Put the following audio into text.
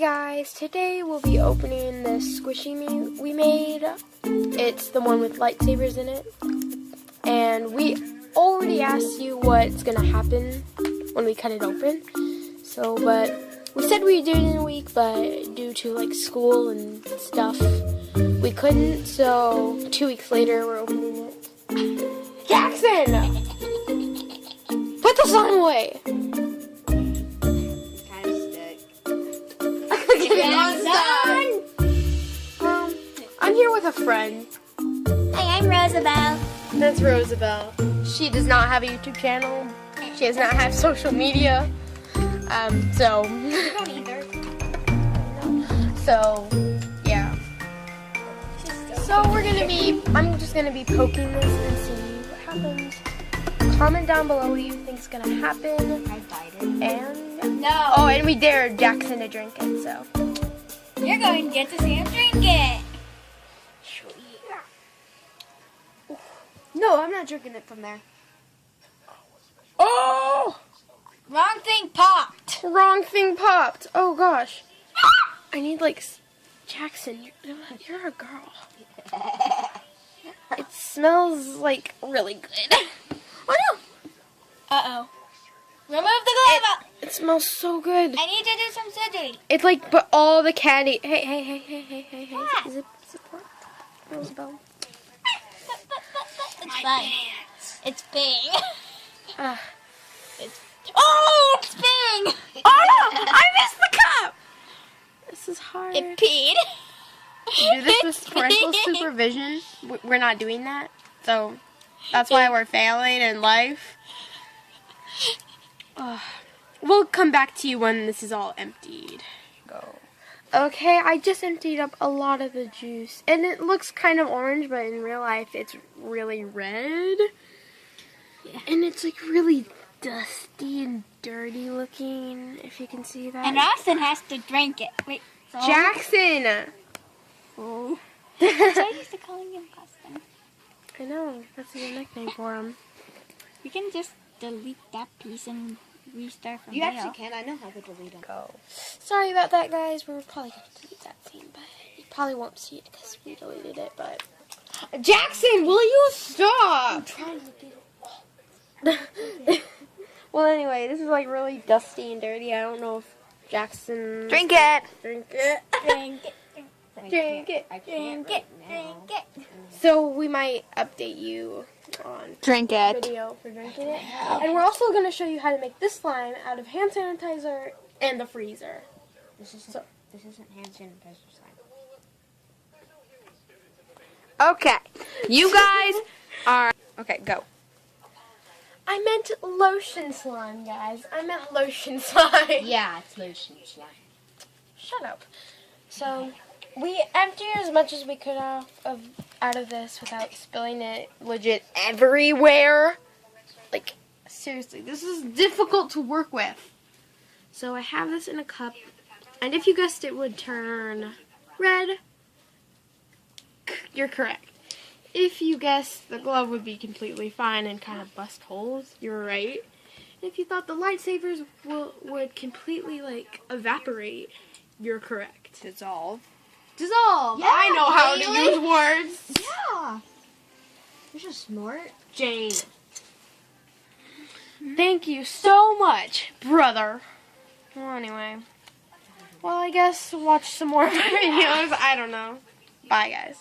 guys, today we'll be opening this squishy we made. It's the one with lightsabers in it. And we already asked you what's gonna happen when we cut it open. So, but we said we'd do it in a week, but due to like school and stuff, we couldn't. So 2 weeks later, we're opening it. Jackson! Put the slime away! I'm here with a friend. Hi, I'm Rosabelle. That's Rosabelle. She does not have a YouTube channel. She does not have social media. So. You don't either. So, yeah. So I'm just gonna be poking this and see what happens. Comment down below what you think's gonna happen. I bite it. And No. oh, and we dared Jackson to drink it, so. You're going to get to see him drink it. No, I'm not drinking it from there. Oh! Wrong thing popped. Wrong thing popped. Oh gosh. I need like Jackson. You're a girl. It smells like really good. Oh no! Uh-oh. Remove the glove. It smells so good. I need to do some surgery. It's like, but all the candy. Hey. What? Is it support? Rosabelle. It's fine. It's Bing. It's Bing. oh no! I missed the cup. This is hard. It peed. Do this with parental supervision. We're not doing that, so that's why we're failing in life. We'll come back to you when this is all emptied. Go. Okay, I just emptied up a lot of the juice, and it looks kind of orange, but in real life it's really red. Yeah. And it's like really dusty and dirty looking, if you can see that. And Austin has to drink it. Wait. So Jackson! Oh. I used to call him Austin. I know, that's a good nickname for him. You can just delete that piece and restart from You there. actually can. I know how to delete them. Go. Sorry about that, guys. We're probably going to delete that scene, but you probably won't see it because we deleted it, but... Jackson, will you stop? I'm trying to do it. Well, anyway, this is like really dusty and dirty. I don't know if Jackson... Drink it. Drink it. Drink it. Drink it. I can't Drink it. right now. Drink it. So we might update you on Drink it. video for drinking it. And we're also going to show you how to make this slime out of hand sanitizer and the freezer. This isn't hand sanitizer slime. Okay. You guys are... Okay, go. I meant lotion slime, guys. I meant lotion slime. Yeah, it's lotion slime. Shut up. So, we emptied as much as we could out of this without spilling it legit everywhere. Like, seriously, this is difficult to work with. So I have this in a cup, and if you guessed it would turn red, you're correct. If you guessed the glove would be completely fine and kind of bust holes, you're right. And if you thought the lightsabers would completely, like, evaporate, you're correct. Dissolve. Dissolve! Yeah, I know how to Haley. use words! Yeah. You're so smart. Jane. Thank you so much, brother. Well, anyway. Well, I guess watch some more videos. I don't know. Bye, guys.